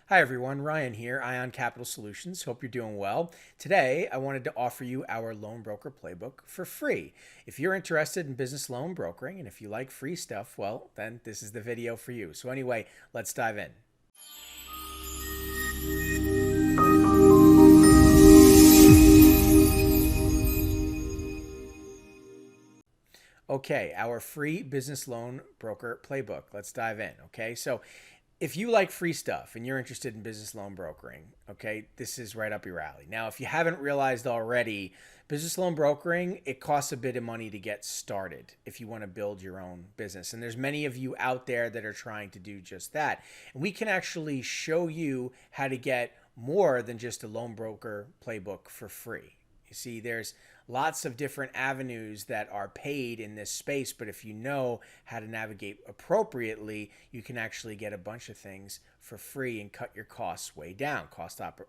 Hi everyone, Ryan here, Ion Capital Solutions. Hope you're doing well. Today, I wanted to offer you our loan broker playbook for free. If you're interested in business loan brokering and if you like free stuff, well, then this is the video for you. So anyway, let's dive in. Okay, our free business loan broker playbook. Let's dive in. Okay, so if you like free stuff and you're interested in business loan brokering, okay, this is right up your alley. Now, if you haven't realized already, business loan brokering, it costs a bit of money to get started if you want to build your own business. And there's many of you out there that are trying to do just that. And we can actually show you how to get more than just a loan broker playbook for free. You see, there's lots of different avenues that are paid in this space, but if you know how to navigate appropriately, you can actually get a bunch of things for free and cut your costs way down.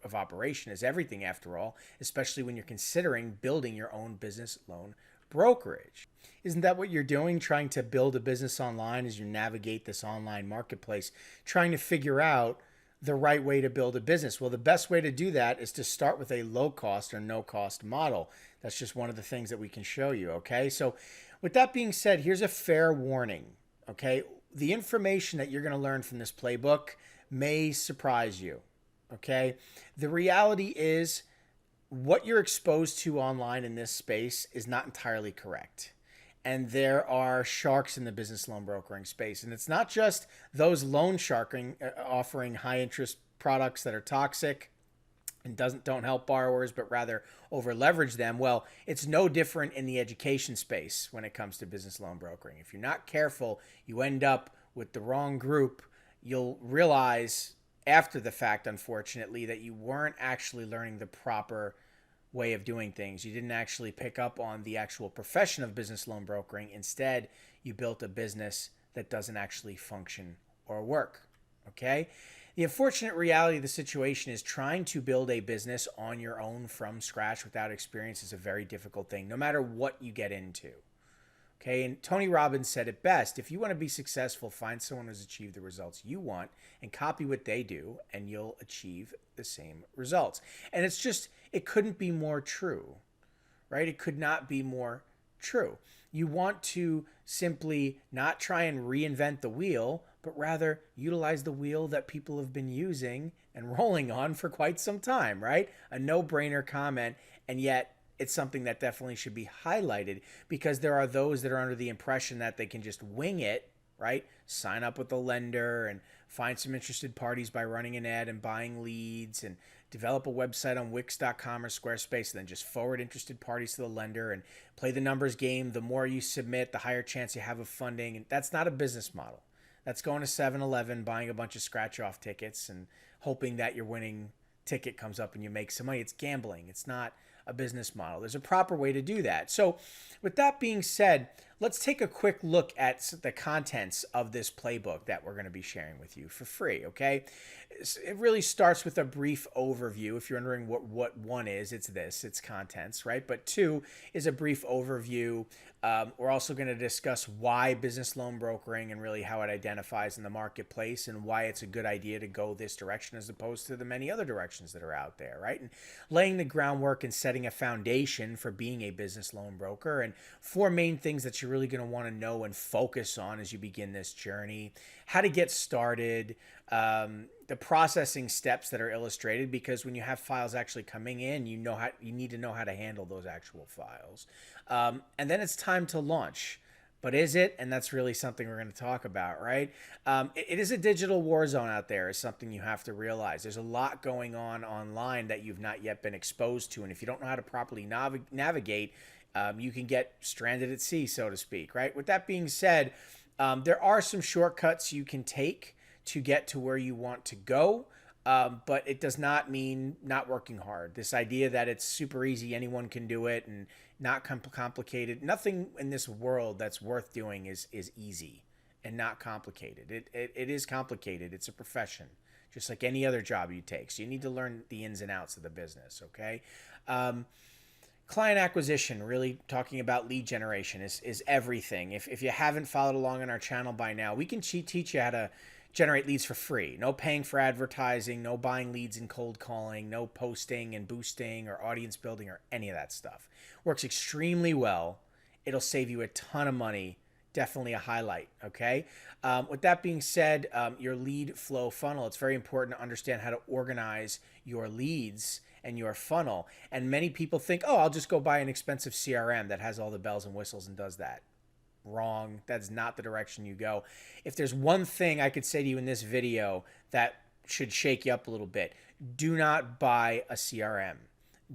Of operation is everything after all, especially when you're considering building your own business loan brokerage. Isn't that what you're doing? Trying to build a business online as you navigate this online marketplace, trying to figure out the right way to build a business. Well, the best way to do that is to start with a low cost or no cost model. That's just one of the things that we can show you. Okay. So, with that being said, here's a fair warning. Okay. The information that you're going to learn from this playbook may surprise you. Okay. The reality is, what you're exposed to online in this space is not entirely correct. And there are sharks in the business loan brokering space. And it's not just those loan sharking offering high interest products that are toxic and don't help borrowers, but rather over leverage them. Well, it's no different in the education space when it comes to business loan brokering. If you're not careful, you end up with the wrong group. You'll realize after the fact, unfortunately, that you weren't actually learning the proper way of doing things. You didn't actually pick up on the actual profession of business loan brokering. Instead, you built a business that doesn't actually function or work. Okay? The unfortunate reality of the situation is trying to build a business on your own from scratch without experience is a very difficult thing, no matter what you get into. Okay, and Tony Robbins said it best: if you want to be successful, find someone who's achieved the results you want and copy what they do, and you'll achieve the same results. And it couldn't be more true, right? It could not be more true. You want to simply not try and reinvent the wheel, but rather utilize the wheel that people have been using and rolling on for quite some time, right? A no brainer comment, and yet it's something that definitely should be highlighted because there are those that are under the impression that they can just wing it, right? Sign up with the lender and find some interested parties by running an ad and buying leads and develop a website on Wix.com or Squarespace and then just forward interested parties to the lender and play the numbers game. The more you submit, the higher chance you have of funding. And that's not a business model. That's going to 7-Eleven, buying a bunch of scratch-off tickets and hoping that your winning ticket comes up and you make some money. It's gambling. It's not a business model. There's a proper way to do that. So with that being said, let's take a quick look at the contents of this playbook that we're going to be sharing with you for free, okay? It really starts with a brief overview. If you're wondering what one is, it's contents, right? But two is a brief overview. We're also going to discuss why business loan brokering and really how it identifies in the marketplace and why it's a good idea to go this direction as opposed to the many other directions that are out there, right? And laying the groundwork and setting a foundation for being a business loan broker, and four main things that you're really going to want to know and focus on as you begin this journey: how to get started, the processing steps that are illustrated, because when you have files actually coming in, you need to know how to handle those actual files. And then it's time to launch. But is it? And that's really something we're going to talk about, right? It is a digital war zone out there, is something you have to realize. There's a lot going on online that you've not yet been exposed to. And if you don't know how to properly navigate, you can get stranded at sea, so to speak, right? With that being said, there are some shortcuts you can take to get to where you want to go. But it does not mean not working hard. This idea that it's super easy, anyone can do it, and not complicated. Nothing in this world that's worth doing is easy and not complicated. It is complicated. It's a profession, just like any other job you take. So you need to learn the ins and outs of the business, okay? Client acquisition, really talking about lead generation, is everything. If you haven't followed along on our channel by now, we can teach you how to generate leads for free. No paying for advertising, no buying leads and cold calling, no posting and boosting or audience building or any of that stuff. Works extremely well. It'll save you a ton of money. Definitely a highlight. Okay. With that being said, your lead flow funnel, it's very important to understand how to organize your leads and your funnel. And many people think, oh, I'll just go buy an expensive CRM that has all the bells and whistles and does that. Wrong. That's not the direction you go. If there's one thing I could say to you in this video that should shake you up a little bit, do not buy a CRM.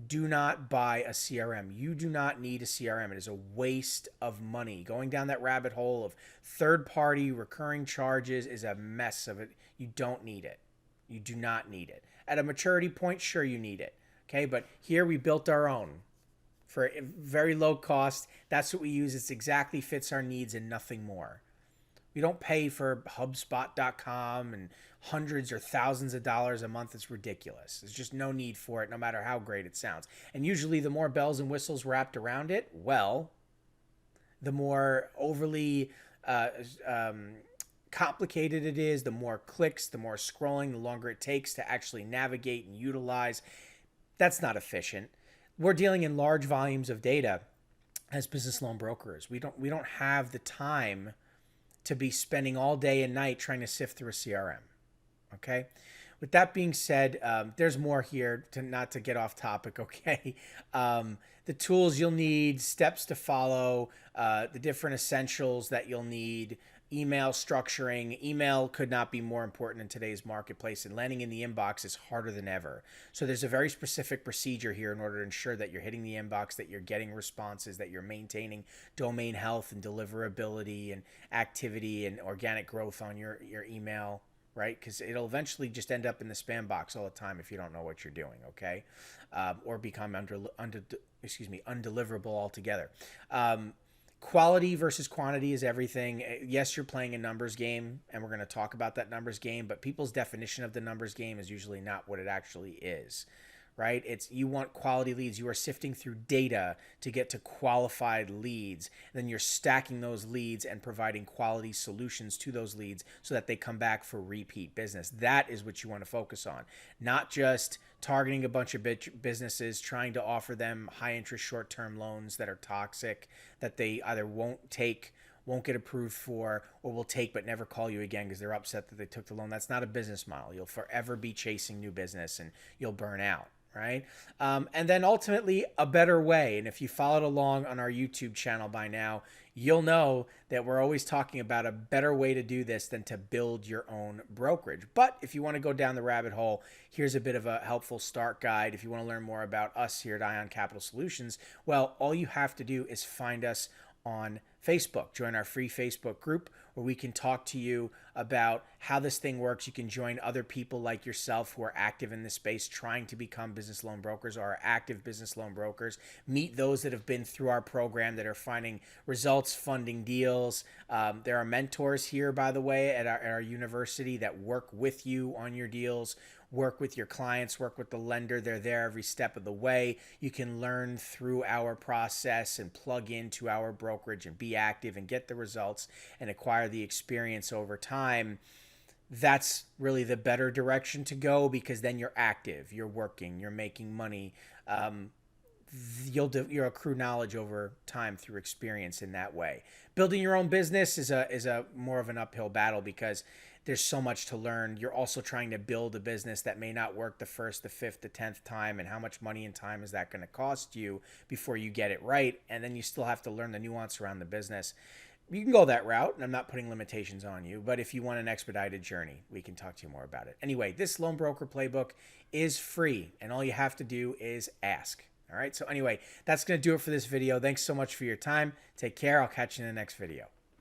Do not buy a CRM. You do not need a CRM. It is a waste of money. Going down that rabbit hole of third-party recurring charges is a mess of it. You don't need it. You do not need it. At a maturity point, sure, you need it. Okay, but here we built our own for very low cost. That's what we use. It exactly fits our needs and nothing more. We don't pay for HubSpot.com and hundreds or thousands of dollars a month. It's ridiculous. There's just no need for it, no matter how great it sounds. And usually the more bells and whistles wrapped around it, well, the more overly complicated it is, the more clicks, the more scrolling, the longer it takes to actually navigate and utilize. That's not efficient. We're dealing in large volumes of data as business loan brokers. We don't have the time to be spending all day and night trying to sift through a CRM. Okay. With that being said, there's more here to not to get off topic. Okay. The tools you'll need, steps to follow, the different essentials that you'll need, email structuring. Email could not be more important in today's marketplace, and landing in the inbox is harder than ever. So there's a very specific procedure here in order to ensure that you're hitting the inbox, that you're getting responses, that you're maintaining domain health and deliverability and activity and organic growth on your email, right? Because it'll eventually just end up in the spam box all the time if you don't know what you're doing, okay? Or become undeliverable altogether. Quality versus quantity is everything. Yes, you're playing a numbers game, and we're going to talk about that numbers game, but people's definition of the numbers game is usually not what it actually is, right? It's you want quality leads. You are sifting through data to get to qualified leads. And then you're stacking those leads and providing quality solutions to those leads so that they come back for repeat business. That is what you want to focus on, not just targeting a bunch of businesses, trying to offer them high interest short-term loans that are toxic, that they either won't take, won't get approved for, or will take but never call you again because they're upset that they took the loan. That's not a business model. You'll forever be chasing new business and you'll burn out, right? And then ultimately a better way. And if you followed along on our YouTube channel by now, you'll know that we're always talking about a better way to do this than to build your own brokerage. But if you want to go down the rabbit hole, here's a bit of a helpful start guide. If you want to learn more about us here at Ion Capital Solutions, well, all you have to do is find us on Facebook. Join our free Facebook group where we can talk to you about how this thing works. You can join other people like yourself who are active in this space trying to become business loan brokers or are active business loan brokers. Meet those that have been through our program that are finding results, funding deals. There are mentors here, by the way, at our university that work with you on your deals. Work with your clients, work with the lender. They're there every step of the way. You can learn through our process and plug into our brokerage and be active and get the results and acquire the experience over time. That's really the better direction to go because then you're active, you're working, you're making money. You'll accrue knowledge over time through experience in that way. Building your own business is a more of an uphill battle because there's so much to learn. You're also trying to build a business that may not work the first, the fifth, the 10th time, and how much money and time is that going to cost you before you get it right? And then you still have to learn the nuance around the business. You can go that route, and I'm not putting limitations on you, but if you want an expedited journey, we can talk to you more about it. Anyway, this Loan Broker Playbook is free, and all you have to do is ask. All right, so anyway, that's going to do it for this video. Thanks so much for your time. Take care. I'll catch you in the next video.